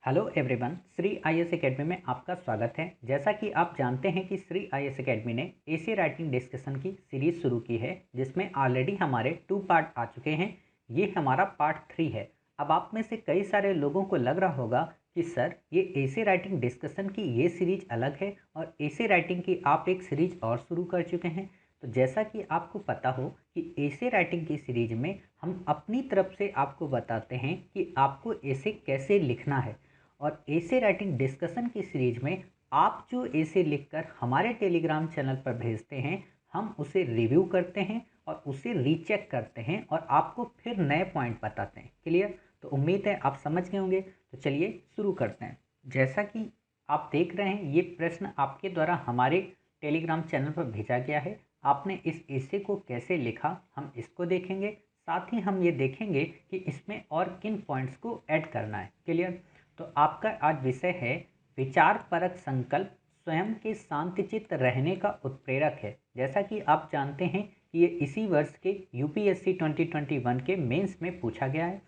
Hello everyone, Shri IAS academy में आपका स्वागत है। जैसा कि आप जानते हैं कि श्री आईएएस एकेडमी ने एसे राइटिंग डिस्कशन की सीरीज शुरू की है, जिसमें ऑलरेडी हमारे 2 पार्ट आ चुके हैं। ये हमारा पार्ट 3 है। अब आप में से कई सारे लोगों को लग रहा होगा कि सर, ये एसे राइटिंग डिस्कशन की ये सीरीज अलग है और एसे राइटिंग की आप एक सीरीज और शुरू कर चुके हैं। तो जैसा कि आपको पता हो कि एसे राइटिंग की सीरीज में हम अपनी तरफ से आपको बताते हैं कि आपको एसे कैसे लिखना है, और एसे राइटिंग डिस्कशन की सीरीज में आप जो एसे लिखकर हमारे टेलीग्राम चैनल पर भेजते हैं, हम उसे रिव्यू करते हैं और उसे रीचेक करते हैं और आपको फिर नए पॉइंट बताते हैं। क्लियर? तो उम्मीद है आप समझ गए होंगे। तो चलिए शुरू करते हैं। जैसा कि आप देख रहे हैं, ये प्रश्न आपके द्वारा हमारे टेलीग्राम चैनल पर भेजा गया है। आपने इस एसे को कैसे लिखा, हम इसको देखेंगे। साथ ही हम ये देखेंगे कि इसमें और किन पॉइंट्स को ऐड करना है। क्लियर? तो आपका आज विषय है विचार परक संकल्प स्वयं के शांतचित्त रहने का उत्प्रेरक है। जैसा कि आप जानते हैं कि ये इसी वर्ष के यूपीएससी 2021 के मेंस में पूछा गया है।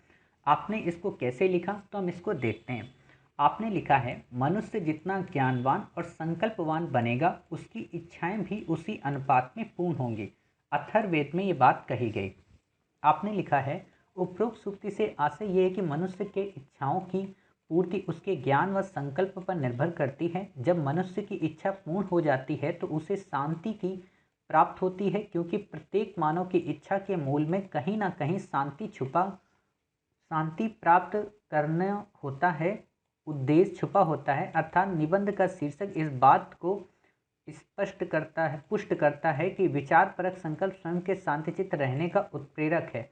आपने इसको कैसे लिखा, तो हम इसको देखते हैं। आपने लिखा है, मनुष्य जितना ज्ञानवान और संकल्पवान बनेगा, उसकी इच्छाएं भी उसी अनुपात में पूर्ण होंगी। अथर्ववेद में ये बात कही गई। आपने लिखा है, उपरोक्त सूक्ति से आशय यह है कि मनुष्य के इच्छाओं की पूर्ति उसके ज्ञान व संकल्प पर निर्भर करती है। जब मनुष्य की इच्छा पूर्ण हो जाती है तो उसे शांति की प्राप्त होती है, क्योंकि प्रत्येक मानव की इच्छा के मूल में कहीं ना कहीं शांति प्राप्त करना होता है, उद्देश्य छुपा होता है। अर्थात निबंध का शीर्षक इस बात को स्पष्ट करता है, पुष्ट करता है कि विचार परक संकल्प स्वयं के शांतिचित्त रहने का उत्प्रेरक है।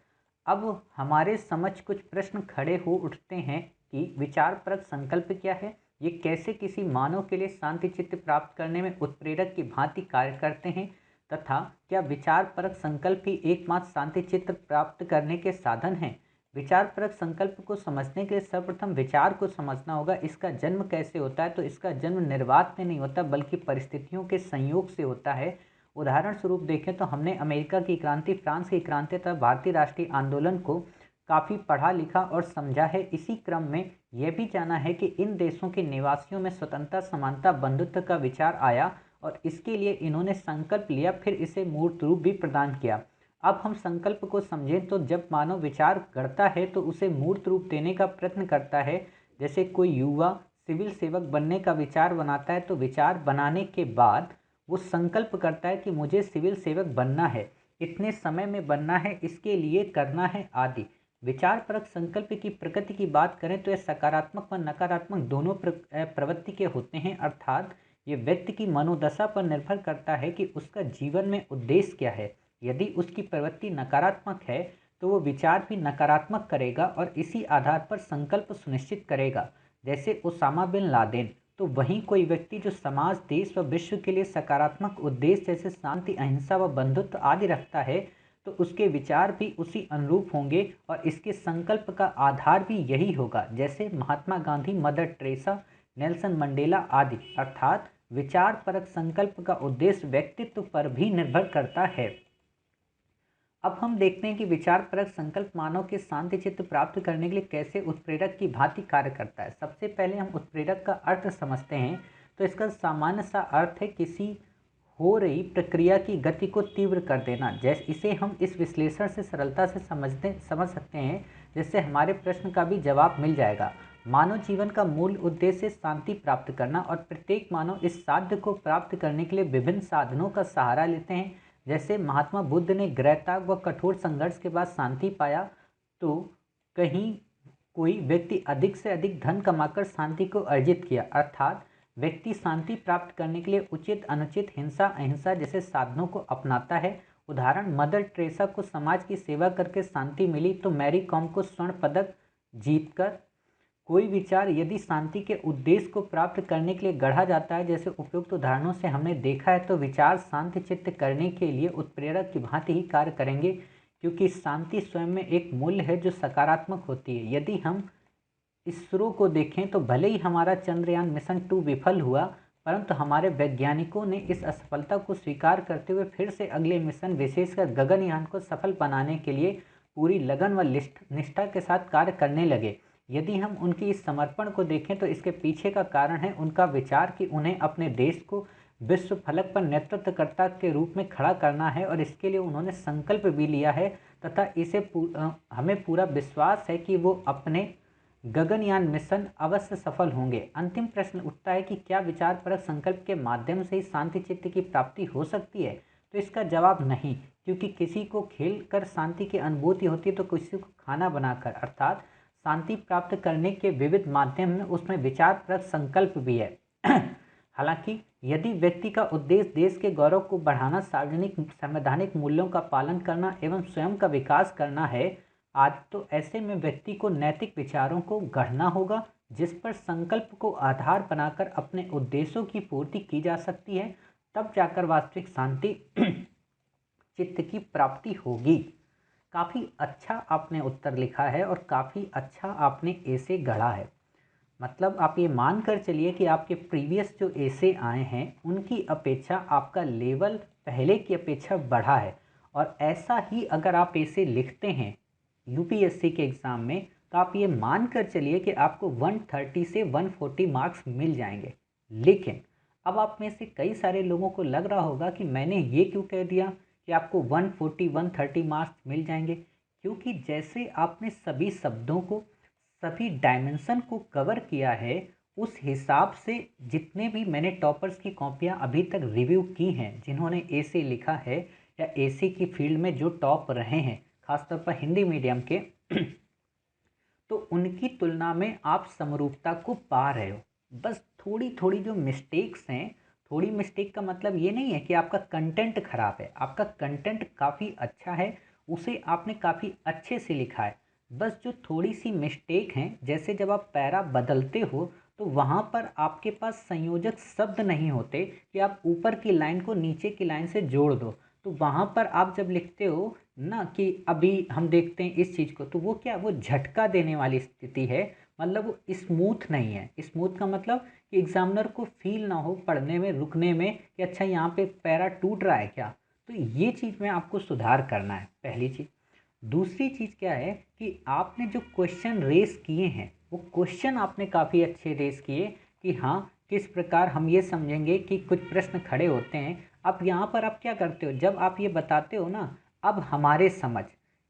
अब हमारे समझ कुछ प्रश्न खड़े हो उठते हैं कि विचार परक संकल्प क्या है, ये कैसे किसी मानव के लिए शांतिचित्त प्राप्त करने में उत्प्रेरक की भांति कार्य करते हैं, तथा क्या विचार परक संकल्प ही एकमात्र शांतिचित्त प्राप्त करने के साधन हैं। विचार परक संकल्प को समझने के लिए सर्वप्रथम विचार को समझना होगा। इसका जन्म कैसे होता है, तो इसका जन्म निर्वात में नहीं होता, बल्कि परिस्थितियों के संयोग से होता है। उदाहरण स्वरूप देखें तो हमने अमेरिका की क्रांति, फ्रांस की क्रांति तथा भारतीय राष्ट्रीय आंदोलन को काफ़ी पढ़ा लिखा और समझा है। इसी क्रम में यह भी जाना है कि इन देशों के निवासियों में स्वतंत्रता, समानता, बंधुत्व का विचार आया और इसके लिए इन्होंने संकल्प लिया, फिर इसे मूर्त रूप भी प्रदान किया। अब हम संकल्प को समझें तो जब मानव विचार करता है तो उसे मूर्त रूप देने का प्रयत्न करता है। जैसे कोई युवा सिविल सेवक बनने का विचार बनाता है, तो विचार बनाने के बाद वो संकल्प करता है कि मुझे सिविल सेवक बनना है, इतने समय में बनना है, इसके लिए करना है आदि। विचार परक संकल्प की प्रकृति की बात करें तो यह सकारात्मक व नकारात्मक दोनों प्रवृत्ति के होते हैं। अर्थात ये व्यक्ति की मनोदशा पर निर्भर करता है कि उसका जीवन में उद्देश्य क्या है। यदि उसकी प्रवृत्ति नकारात्मक है तो वो विचार भी नकारात्मक करेगा और इसी आधार पर संकल्प सुनिश्चित करेगा। जैसे ओसामा बिन लादेन। तो वहीं कोई व्यक्ति जो समाज, देश व विश्व के लिए सकारात्मक उद्देश्य जैसे शांति, अहिंसा व बंधुत्व आदि रखता है, तो उसके विचार भी उसी अनुरूप होंगे और इसके संकल्प का आधार भी यही होगा। जैसे Mahatma Gandhi, Mother Teresa, Nelson Mandela आदि। अर्थात विचार परक संकल्प का उद्देश्य व्यक्तित्व पर भी निर्भर करता है। अब हम देखते हैं कि विचार परक संकल्प मानव के शांति चित्त प्राप्त करने के लिए कैसे उत्प्रेरक की भांति कार्य करता है। सबसे पहले हम उत्प्रेरक का अर्थ समझते हैं। तो इसका सामान्य सा अर्थ है किसी हो रही प्रक्रिया की गति को तीव्र कर देना। जैसे इसे हम इस विश्लेषण से सरलता से समझ सकते हैं, जिससे हमारे प्रश्न का भी जवाब मिल जाएगा। मानव जीवन का मूल उद्देश्य शांति प्राप्त करना, और प्रत्येक मानव इस साध्य को प्राप्त करने के लिए विभिन्न साधनों का सहारा लेते हैं। जैसे महात्मा बुद्ध ने गृहत्याग व कठोर संघर्ष के बाद शांति पाया, तो कहीं कोई व्यक्ति अधिक से अधिक धन कमाकर शांति को अर्जित किया। अर्थात व्यक्ति शांति प्राप्त करने के लिए उचित, अनुचित, हिंसा, अहिंसा जैसे साधनों को अपनाता है। उदाहरण, मदर टेरेसा को समाज की सेवा करके शांति मिली, तो मैरी कॉम को स्वर्ण पदक जीतकर। कोई विचार यदि शांति के उद्देश्य को प्राप्त करने के लिए गढ़ा जाता है, जैसे उपयुक्त उदाहरणों से हमने देखा है, तो विचार शांति चित्त करने के लिए उत्प्रेरक की भांति ही कार्य करेंगे, क्योंकि शांति स्वयं में एक मूल्य है जो सकारात्मक होती है। यदि हम इसरो को देखें तो भले ही हमारा चंद्रयान मिशन 2 विफल हुआ, परंतु हमारे वैज्ञानिकों ने इस असफलता को स्वीकार करते हुए फिर से अगले मिशन, विशेषकर गगनयान को सफल बनाने के लिए पूरी लगन व निष्ठा के साथ कार्य करने लगे। यदि हम उनकी इस समर्पण को देखें तो इसके पीछे का कारण है उनका विचार कि उन्हें अपने देश को विश्व फलक पर नेतृत्वकर्ता के रूप में खड़ा करना है, और इसके लिए उन्होंने संकल्प भी लिया है तथा हमें पूरा विश्वास है कि वो अपने गगनयान मिशन अवश्य सफल होंगे। अंतिम प्रश्न उठता है कि क्या विचारपरक संकल्प के माध्यम से ही शांति चित्त की प्राप्ति हो सकती है? तो इसका जवाब नहीं, क्योंकि किसी को खेल कर शांति की अनुभूति होती है तो किसी को खाना बनाकर, अर्थात शांति प्राप्त करने के विविध माध्यम में उसमें विचारपरक संकल्प भी है। हालांकि यदि व्यक्ति का उद्देश्य देश के गौरव को बढ़ाना, सार्वजनिक संवैधानिक मूल्यों का पालन करना एवं स्वयं का विकास करना है आज, तो ऐसे में व्यक्ति को नैतिक विचारों को गढ़ना होगा जिस पर संकल्प को आधार बनाकर अपने उद्देश्यों की पूर्ति की जा सकती है। तब जाकर वास्तविक शांति चित्त की प्राप्ति होगी। काफ़ी अच्छा आपने उत्तर लिखा है और काफ़ी अच्छा आपने ऐसे गढ़ा है। मतलब आप ये मान कर चलिए कि आपके प्रीवियस जो ऐसे आए हैं उनकी अपेक्षा आपका लेवल पहले की अपेक्षा बढ़ा है। और ऐसा ही अगर आप ऐसे लिखते हैं यूपीएससी के एग्ज़ाम में तो आप ये मान कर चलिए कि आपको 130 से 140 मार्क्स मिल जाएंगे। लेकिन अब आप में से कई सारे लोगों को लग रहा होगा कि मैंने ये क्यों कह दिया कि आपको 140 130 मार्क्स मिल जाएंगे, क्योंकि जैसे आपने सभी शब्दों को, सभी डायमेंशन को कवर किया है, उस हिसाब से जितने भी मैंने टॉपर्स की कॉपियां अभी तक रिव्यू की हैं, जिन्होंने ऐसे लिखा है या ऐसे की फील्ड में जो टॉप रहे हैं खासतौर पर हिंदी मीडियम के, तो उनकी तुलना में आप समरूपता को पा रहे हो। बस थोड़ी थोड़ी जो मिस्टेक्स हैं, थोड़ी मिस्टेक का मतलब ये नहीं है कि आपका कंटेंट खराब है, आपका कंटेंट काफ़ी अच्छा है, उसे आपने काफ़ी अच्छे से लिखा है। बस जो थोड़ी सी मिस्टेक हैं, जैसे जब आप पैरा बदलते हो तो वहाँ पर आपके पास संयोजक शब्द नहीं होते कि आप ऊपर की लाइन को नीचे की लाइन से जोड़ दो। तो वहाँ पर आप जब लिखते हो ना कि अभी हम देखते हैं इस चीज़ को, तो वो क्या, वो झटका देने वाली स्थिति है, मतलब वो स्मूथ नहीं है। स्मूथ का मतलब कि एग्जामिनर को फील ना हो पढ़ने में, रुकने में कि अच्छा यहाँ पे पैरा टूट रहा है क्या। तो ये चीज़ में आपको सुधार करना है, पहली चीज़। दूसरी चीज़ क्या है कि आपने जो क्वेश्चन रेस किए हैं वो क्वेश्चन आपने काफ़ी अच्छे रेस किए कि हाँ किस प्रकार हम ये समझेंगे कि कुछ प्रश्न खड़े होते हैं। अब यहाँ पर आप क्या करते हो, जब आप ये बताते हो ना, अब हमारे समझ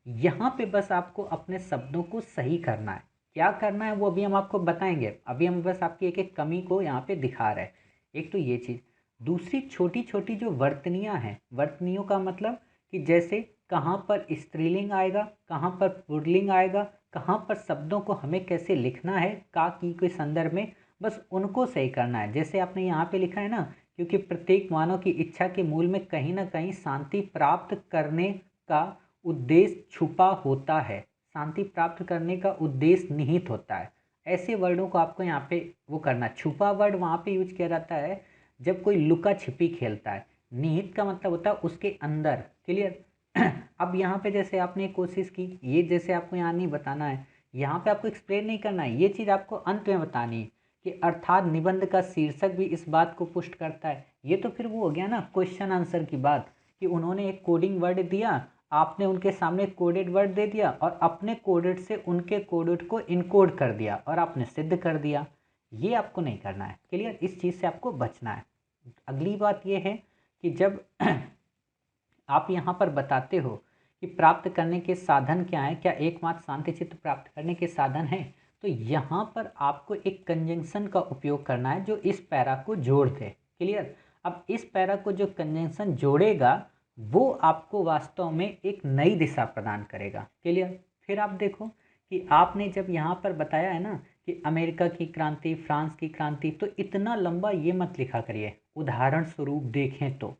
यहाँ पे बस आपको अपने शब्दों को सही करना है। क्या करना है वो अभी हम आपको बताएंगे, अभी हम बस आपकी एक एक कमी को यहाँ पे दिखा रहे हैं। एक तो ये चीज़, दूसरी छोटी छोटी जो वर्तनियाँ हैं, वर्तनियों का मतलब कि जैसे कहाँ पर स्त्रीलिंग आएगा, कहाँ पर पुल्लिंग आएगा, कहाँ पर शब्दों को हमें कैसे लिखना है का की के संदर्भ में, बस उनको सही करना है। जैसे आपने यहाँ पे लिखा है ना, क्योंकि प्रत्येक मानव की इच्छा के मूल में कहीं ना कहीं शांति प्राप्त करने का उद्देश्य छुपा होता है, शांति प्राप्त करने का उद्देश्य निहित होता है। ऐसे वर्डों को आपको यहाँ पे वो करना। छुपा वर्ड वहाँ पे यूज किया जाता है जब कोई लुका छिपी खेलता है। निहित का मतलब होता है उसके अंदर। क्लियर। अब यहाँ पे जैसे आपने कोशिश की, ये जैसे आपको यहाँ नहीं बताना है, यहाँ पे आपको एक्सप्लेन नहीं करना है, ये चीज़ आपको अंत में बतानी है कि अर्थात निबंध का शीर्षक भी इस बात को पुष्ट करता है। ये तो फिर वो हो गया ना क्वेश्चन आंसर की बात, कि उन्होंने एक कोडिंग वर्ड दिया, आपने उनके सामने कोडेड वर्ड दे दिया और अपने कोडेड से उनके कोडेड को इनकोड कर दिया और आपने सिद्ध कर दिया। ये आपको नहीं करना है। क्लियर। इस चीज़ से आपको बचना है। अगली बात ये है कि जब आप यहाँ पर बताते हो कि प्राप्त करने के साधन क्या है, क्या एकमात्र शांति चित्त प्राप्त करने के साधन है, तो यहाँ पर आपको एक कंजंक्शन का उपयोग करना है जो इस पैरा को जोड़ दे। क्लियर। अब इस पैरा को जो कंजंक्शन जोड़ेगा वो आपको वास्तव में एक नई दिशा प्रदान करेगा। क्लियर। फिर आप देखो कि आपने जब यहाँ पर बताया है ना कि अमेरिका की क्रांति, फ्रांस की क्रांति, तो इतना लंबा ये मत लिखा करिए। उदाहरण स्वरूप देखें तो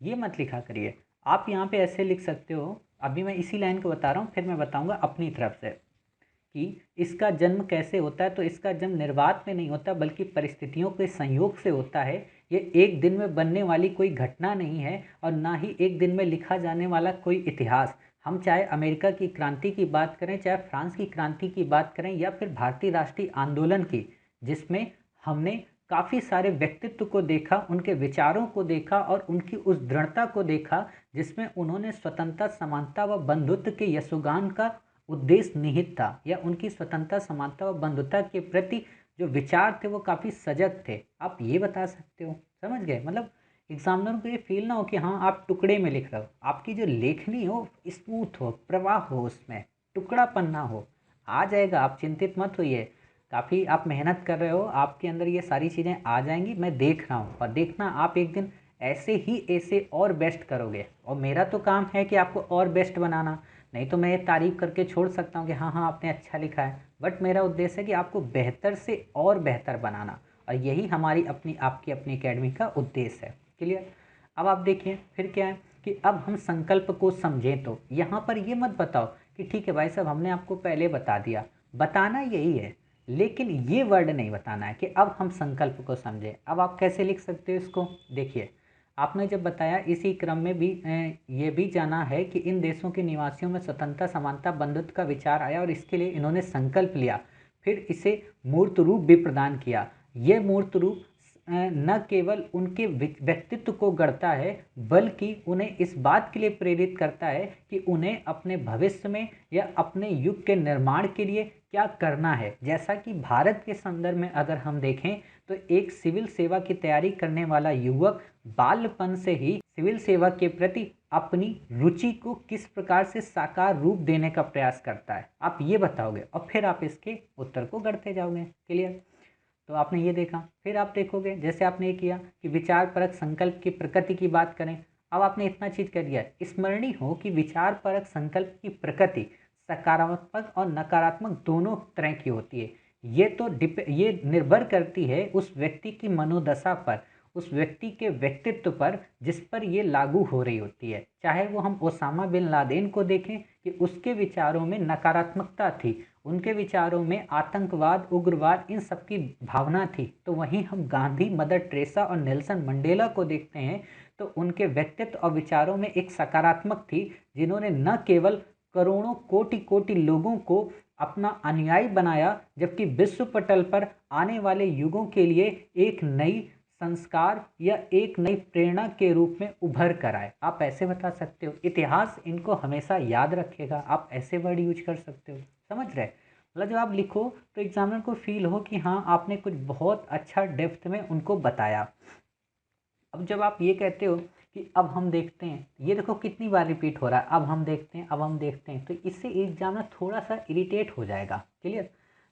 ये मत लिखा करिए। आप यहाँ पे ऐसे लिख सकते हो, अभी मैं इसी लाइन को बता रहा हूँ, फिर मैं बताऊँगा अपनी तरफ से कि इसका जन्म कैसे होता है। तो इसका जन्म निर्वात में नहीं होता बल्कि परिस्थितियों के संयोग से होता है। ये एक दिन में बनने वाली कोई घटना नहीं है और ना ही एक दिन में लिखा जाने वाला कोई इतिहास। हम चाहे अमेरिका की क्रांति की बात करें, चाहे फ्रांस की क्रांति की बात करें, या फिर भारतीय राष्ट्रीय आंदोलन की, जिसमें हमने काफ़ी सारे व्यक्तित्व को देखा, उनके विचारों को देखा और उनकी उस दृढ़ता को देखा जिसमें उन्होंने स्वतंत्रता, समानता व बंधुत्व के यशोगान का उद्देश्य निहित था या उनकी स्वतंत्रता, समानता व बंधुता के प्रति जो विचार थे वो काफ़ी सजग थे। आप ये बता सकते हो, समझ गए? मतलब एग्जामिनर को ये फील ना हो कि हाँ आप टुकड़े में लिख रहे हो, आपकी जो लेखनी हो स्मूथ हो, प्रवाह हो, उसमें टुकड़ापन ना हो। आ जाएगा, आप चिंतित मत होइए। काफ़ी आप मेहनत कर रहे हो, आपके अंदर ये सारी चीज़ें आ जाएंगी, मैं देख रहा हूँ। और देखना आप एक दिन ऐसे ही ऐसे और बेस्ट करोगे। और मेरा तो काम है कि आपको और बेस्ट बनाना, नहीं तो मैं ये तारीफ़ करके छोड़ सकता हूँ कि हाँ हाँ आपने अच्छा लिखा है, बट मेरा उद्देश्य है कि आपको बेहतर से और बेहतर बनाना। और यही हमारी अपनी आपकी अपनी एकेडमी का उद्देश्य है। क्लियर? अब आप देखिए फिर क्या है कि अब हम संकल्प को समझें। तो यहाँ पर ये मत बताओ कि ठीक है भाई साहब हमने आपको पहले बता दिया, बताना यही है, लेकिन ये वर्ड नहीं बताना है कि अब हम संकल्प को समझें। अब आप कैसे लिख सकते हो इसको? देखिए, आपने जब बताया इसी क्रम में भी ये भी जाना है कि इन देशों के निवासियों में स्वतंत्रता, समानता, बंधुत्व का विचार आया और इसके लिए इन्होंने संकल्प लिया, फिर इसे मूर्त रूप भी प्रदान किया। ये मूर्त रूप न केवल उनके व्यक्तित्व को गढ़ता है, बल्कि उन्हें इस बात के लिए प्रेरित करता है कि उन्हें अपने भविष्य में या अपने युग के निर्माण के लिए क्या करना है। जैसा कि भारत के संदर्भ में अगर हम देखें तो एक सिविल सेवा की तैयारी करने वाला युवक बाल्यपन से ही सिविल सेवा के प्रति अपनी रुचि को किस प्रकार से साकार रूप देने का प्रयास करता है, आप ये बताओगे और फिर आप इसके उत्तर को गढ़ते जाओगे। क्लियर? तो आपने ये देखा, फिर आप देखोगे जैसे आपने ये किया कि विचार परक संकल्प की प्रकृति की बात करें। अब आपने इतना चीज कर दिया, स्मरणीय हो कि विचार परक संकल्प की प्रकृति सकारात्मक और नकारात्मक दोनों तरह की होती है। ये निर्भर करती है उस व्यक्ति की मनोदशा पर, उस व्यक्ति के व्यक्तित्व पर जिस पर ये लागू हो रही होती है। चाहे वो हम ओसामा बिन लादेन को देखें कि उसके विचारों में नकारात्मकता थी, उनके विचारों में आतंकवाद, उग्रवाद, इन सब की भावना थी, तो वहीं हम गांधी, मदर टेरेसा और नेल्सन मंडेला को देखते हैं तो उनके व्यक्तित्व और विचारों में एक सकारात्मक थी, जिन्होंने न केवल करोड़ों कोटि कोटि लोगों को अपना अनुयायी बनाया, जबकि विश्व पटल पर आने वाले युगों के लिए एक नई संस्कार या एक नई प्रेरणा के रूप में उभर कर आए। आप ऐसे बता सकते हो। इतिहास इनको हमेशा याद रखेगा, आप ऐसे वर्ड यूज कर सकते हो। समझ रहे? मतलब जब आप लिखो तो एग्जामिनर को फील हो कि हाँ आपने कुछ बहुत अच्छा डेप्थ में उनको बताया। अब जब आप ये कहते हो कि अब हम देखते हैं, ये देखो कितनी बार रिपीट हो रहा है, अब हम देखते हैं, अब हम देखते हैं, तो इससे एग्जामिनर थोड़ा सा इरिटेट हो जाएगा। क्लियर?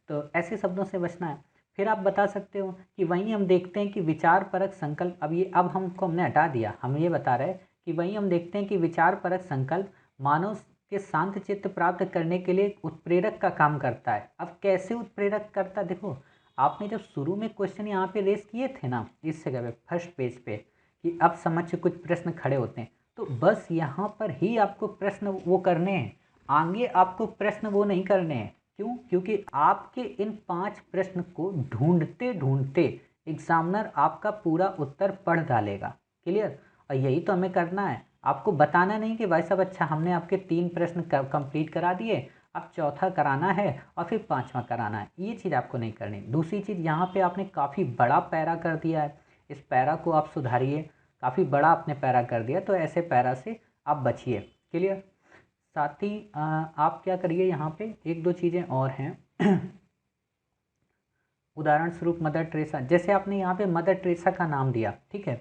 तो ऐसे शब्दों से बचना है। फिर आप बता सकते हो कि वहीं हम देखते हैं कि विचार परक संकल्प, अब ये अब हमने हटा दिया, हम ये बता रहे हैं कि वहीं हम देखते हैं कि विचार परक संकल्प मानव के शांत चित्त प्राप्त करने के लिए उत्प्रेरक का काम करता है। अब कैसे उत्प्रेरक करता है? देखो, आपने जब शुरू में क्वेश्चन यहाँ पे रेस किए थे ना, इस जगह पे फर्स्ट पेज पे, कि अब समझ से कुछ प्रश्न खड़े होते हैं, तो बस यहाँ पर ही आपको प्रश्न वो करने हैं, आगे आपको प्रश्न वो नहीं करने हैं। क्यों? क्योंकि आपके इन 5 प्रश्न को ढूंढते ढूंढते एग्जामिनर आपका पूरा उत्तर पढ़ डालेगा। क्लियर? और यही तो हमें करना है, आपको बताना नहीं कि भाई साहब अच्छा हमने आपके 3 प्रश्न कंप्लीट करा दिए, अब चौथा कराना है और फिर 5वां कराना है, ये चीज़ आपको नहीं करनी। दूसरी चीज़, यहाँ पे आपने काफ़ी बड़ा पैरा कर दिया है, इस पैरा को आप सुधारिए। काफ़ी बड़ा आपने पैरा कर दिया, तो ऐसे पैरा से आप बचिए। क्लियर? साथ ही आप क्या करिए, यहाँ पे एक दो चीज़ें और हैं। उदाहरण स्वरूप मदर टेरेसा, जैसे आपने यहाँ पे मदर टेरेसा का नाम दिया, ठीक है,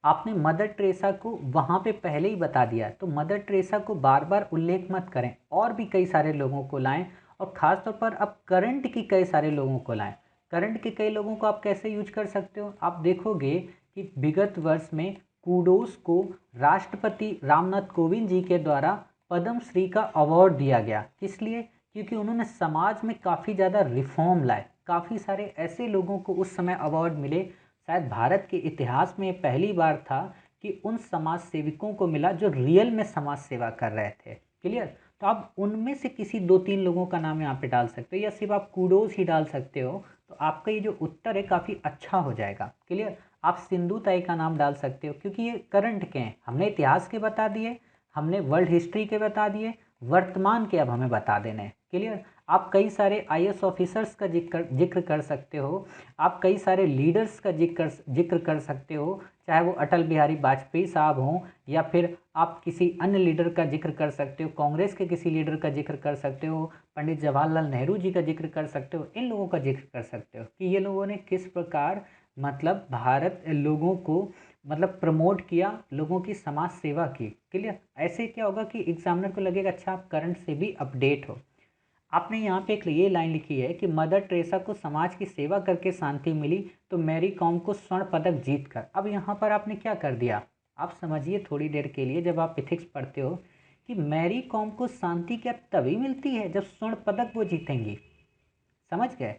आपने मदर टेरेसा को वहाँ पे पहले ही बता दिया है, तो मदर टेरेसा को बार बार उल्लेख मत करें, और भी कई सारे लोगों को लाएं, और ख़ास तौर पर अब करंट की कई सारे लोगों को लाएं। करंट के कई लोगों को आप कैसे यूज कर सकते हो? आप देखोगे कि विगत वर्ष में कूडोस को राष्ट्रपति रामनाथ कोविंद जी के द्वारा पद्म श्री का अवार्ड दिया गया। किस लिए? क्योंकि उन्होंने समाज में काफ़ी ज़्यादा रिफॉर्म लाए। काफ़ी सारे ऐसे लोगों को उस समय अवार्ड मिले, शायद भारत के इतिहास में पहली बार था कि उन समाज सेवकों को मिला जो रियल में समाज सेवा कर रहे थे। क्लियर? तो आप उनमें से किसी 2-3 लोगों का नाम यहाँ पे डाल सकते हो, या सिर्फ आप कूडोस ही डाल सकते हो, तो आपका ये जो उत्तर है काफ़ी अच्छा हो जाएगा। क्लियर? आप सिंधु ताई का नाम डाल सकते हो, क्योंकि ये करंट के हैं, हमने इतिहास के बता दिए, हमने वर्ल्ड हिस्ट्री के बता दिए, वर्तमान के अब हमें बता देने हैं। क्लियर? आप कई सारे आईएएस ऑफिसर्स का जिक्र कर सकते हो, आप कई सारे लीडर्स का जिक्र कर सकते हो, चाहे वो अटल बिहारी वाजपेयी साहब हों या फिर आप किसी अन्य लीडर का जिक्र कर सकते हो, कांग्रेस के किसी लीडर का जिक्र कर सकते हो, पंडित जवाहरलाल नेहरू जी का जिक्र कर सकते हो, इन लोगों का जिक्र कर सकते हो कि ये लोगों ने किस प्रकार मतलब भारत लोगों को मतलब प्रमोट किया, लोगों की समाज सेवा की। क्लियर? ऐसे क्या होगा कि एग्जामिनर को लगेगा अच्छा आप करंट से भी अपडेट हो। आपने यहाँ पे एक ये लाइन लिखी है कि मदर टेरेसा को समाज की सेवा करके शांति मिली तो मैरी कॉम को स्वर्ण पदक जीत कर। अब यहाँ पर आपने क्या कर दिया, आप समझिए थोड़ी देर के लिए, जब आप इथिक्स पढ़ते हो कि मैरी कॉम को शांति क्या तभी मिलती है जब स्वर्ण पदक वो जीतेंगी। समझ गए?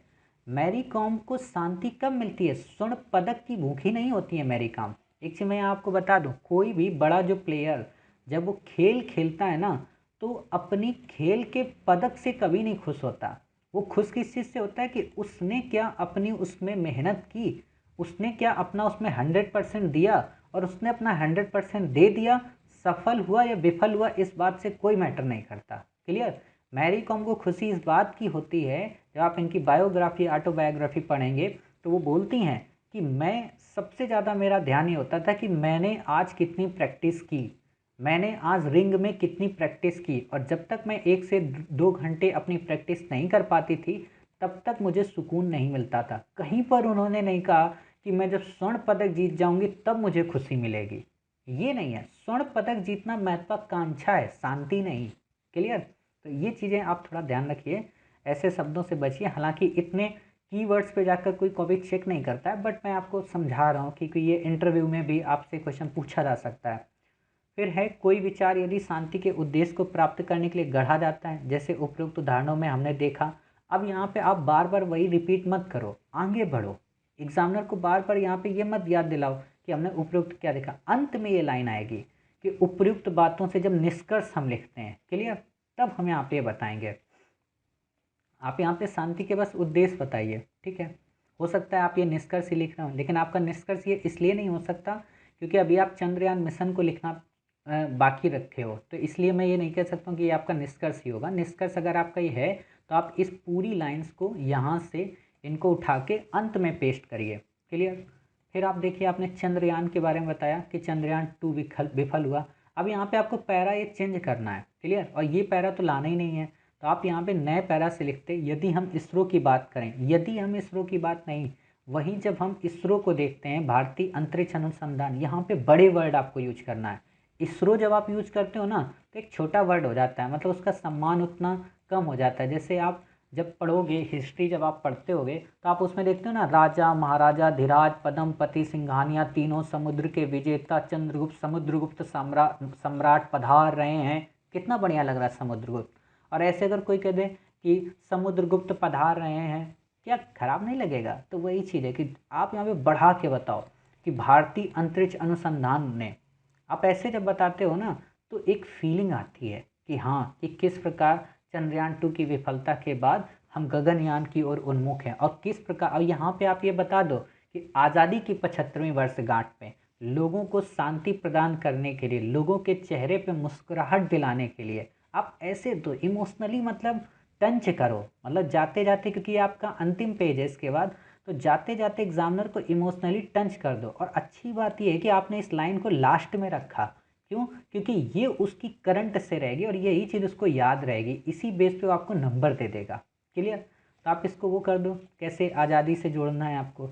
मैरी कॉम को शांति कब मिलती है? स्वर्ण पदक की भूखी नहीं होती है मैरी कॉम। एक चीज़ मैं आपको बता दूं, कोई भी बड़ा जो प्लेयर जब वो खेल खेलता है ना तो अपनी खेल के पदक से कभी नहीं खुश होता। वो खुश किस चीज़ से होता है कि उसने क्या अपनी उसमें मेहनत की, उसने क्या अपना उसमें 100% दिया और उसने अपना 100% दे दिया। सफल हुआ या विफल हुआ इस बात से कोई मैटर नहीं करता। क्लियर? मैरी कॉम को खुशी इस बात की होती है, जब आप इनकी बायोग्राफी ऑटोबायोग्राफी पढ़ेंगे तो वो बोलती हैं कि मैं सबसे ज़्यादा मेरा ध्यान ये होता था कि मैंने आज कितनी प्रैक्टिस की, मैंने आज रिंग में कितनी प्रैक्टिस की, और जब तक मैं 1 से 2 घंटे अपनी प्रैक्टिस नहीं कर पाती थी तब तक मुझे सुकून नहीं मिलता था। कहीं पर उन्होंने नहीं कहा कि मैं जब स्वर्ण पदक जीत जाऊंगी तब मुझे खुशी मिलेगी। ये नहीं है, स्वर्ण पदक जीतना महत्वाकांक्षा है, शांति नहीं। क्लियर? तो ये चीज़ें आप थोड़ा ध्यान रखिए, ऐसे शब्दों से बचिए। हालांकि इतने कीवर्ड्स पे जाकर कोई कभी चेक नहीं करता है, बट मैं आपको समझा रहा हूँ क्योंकि ये इंटरव्यू में भी आपसे क्वेश्चन पूछा जा सकता है। फिर है कोई विचार यदि शांति के उद्देश्य को प्राप्त करने के लिए गढ़ा जाता है, जैसे उपयुक्त उदाहरणों में हमने देखा। अब यहाँ पे आप बार बार वही रिपीट मत करो, आगे बढ़ो। एग्जामिनर को बार बार यहाँ पे ये मत याद दिलाओ कि हमने उपयुक्त क्या देखा। अंत में ये लाइन आएगी कि उपयुक्त बातों से जब निष्कर्ष हम लिखते हैं, क्लियर, तब हम यहाँ पे बताएंगे। आप यहाँ पे शांति के बस उद्देश्य बताइए, ठीक है। हो सकता है आप ये निष्कर्ष ही लिख रहे हो, लेकिन आपका निष्कर्ष ये इसलिए नहीं हो सकता क्योंकि अभी आप चंद्रयान मिशन को लिखना बाकी रखे हो, तो इसलिए मैं ये नहीं कह सकता हूँ कि ये आपका निष्कर्ष ही होगा। निष्कर्ष अगर आपका ये है तो आप इस पूरी लाइन्स को यहाँ से इनको उठा के अंत में पेस्ट करिए। क्लियर? फिर आप देखिए, आपने चंद्रयान के बारे में बताया कि चंद्रयान 2 विफल हुआ। अब यहाँ पे आपको पैरा ये चेंज करना है। क्लियर? और ये पैरा तो लाना ही नहीं है, तो आप यहाँ पे नए पैरा से लिखते यदि हम इसरो की बात करें, यदि हम इसरो की बात नहीं, वहीं जब हम इसरो को देखते हैं, भारतीय अंतरिक्ष अनुसंधान, यहाँ पे बड़े वर्ड आपको यूज करना है। इसरो जब आप यूज करते हो ना तो एक छोटा वर्ड हो जाता है, मतलब उसका सम्मान उतना कम हो जाता है। जैसे आप जब पढ़ोगे हिस्ट्री, जब आप पढ़ते होगे तो आप उसमें देखते हो ना, राजा महाराजा धीराज पद्मपति सिंघानिया तीनों समुद्र के विजेता चंद्रगुप्त समुद्रगुप्त सम्राट पधार रहे हैं। कितना बढ़िया लग रहा है समुद्रगुप्त। और ऐसे अगर कोई कह दे कि समुद्रगुप्त पधार रहे हैं, क्या खराब नहीं लगेगा? तो वही चीज़ है कि आप यहाँ पे बढ़ा के बताओ कि भारतीय अंतरिक्ष अनुसंधान ने। आप ऐसे जब बताते हो ना तो एक फीलिंग आती है कि हाँ, कि किस प्रकार चंद्रयान 2 की विफलता के बाद हम गगनयान की ओर उन्मुख हैं, और किस प्रकार। अब यहाँ पे आप ये बता दो कि आज़ादी की 75वीं वर्षगांठ पे लोगों को शांति प्रदान करने के लिए, लोगों के चेहरे पे मुस्कुराहट दिलाने के लिए आप ऐसे दो इमोशनली, मतलब टंच करो, मतलब जाते जाते, क्योंकि आपका अंतिम पेज है इसके बाद, तो जाते जाते एग्जामिनर को इमोशनली टंच कर दो। और अच्छी बात यह है कि आपने इस लाइन को लास्ट में रखा। क्यों? क्योंकि ये उसकी करंट से रहेगी और यही चीज़ उसको याद रहेगी, इसी बेस पे वो आपको नंबर दे देगा। क्लियर? तो आप इसको वो कर दो, कैसे आज़ादी से जोड़ना है आपको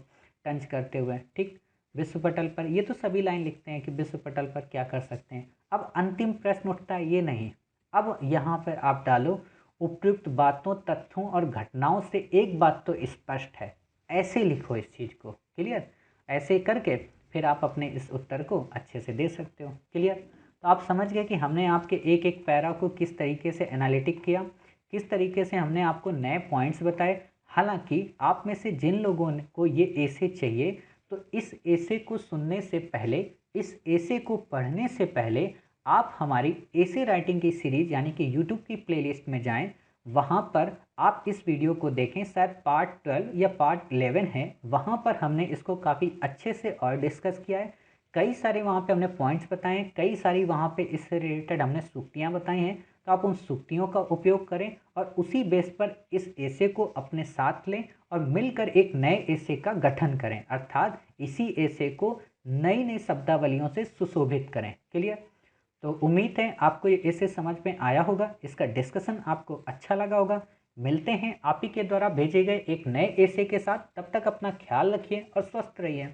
टंच करते हुए, ठीक। विश्व पटल पर, ये तो सभी लाइन लिखते हैं कि विश्व पटल पर क्या कर सकते हैं। अब अंतिम प्रश्न उठता है, ये नहीं, अब यहाँ पर आप डालो उपयुक्त बातों, तथ्यों और घटनाओं से एक बात तो स्पष्ट है। ऐसे लिखो इस चीज़ को। क्लियर? ऐसे करके फिर आप अपने इस उत्तर को अच्छे से दे सकते हो। क्लियर? तो आप समझ गए कि हमने आपके एक एक पैरा को किस तरीके से एनालिटिक किया, किस तरीके से हमने आपको नए पॉइंट्स बताए। हालांकि आप में से जिन लोगों को ये ऐसे चाहिए, तो इस ऐसे को सुनने से पहले, इस ऐसे को पढ़ने से पहले आप हमारी ऐसे राइटिंग की सीरीज़ यानी कि यूट्यूब की प्लेलिस्ट में जाएं। वहाँ पर आप इस वीडियो को देखें, शायद पार्ट 12 या पार्ट 11 है, वहाँ पर हमने इसको काफ़ी अच्छे से और डिस्कस किया है। कई सारे वहाँ पे हमने पॉइंट्स बताए हैं, कई सारी वहाँ पे इससे रिलेटेड हमने सूक्तियाँ बताई हैं। तो आप उन सूक्तियों का उपयोग करें और उसी बेस पर इस एसे को अपने साथ लें और मिलकर एक नए एसे का गठन करें, अर्थात इसी एसे को नई नई शब्दावलियों से सुशोभित करें। क्लियर? तो उम्मीद है आपको ये एसे समझ में आया होगा, इसका डिस्कशन आपको अच्छा लगा होगा। मिलते हैं आप ही के द्वारा भेजे गए एक नए एसे के साथ। तब तक अपना ख्याल रखिए और स्वस्थ रहिए।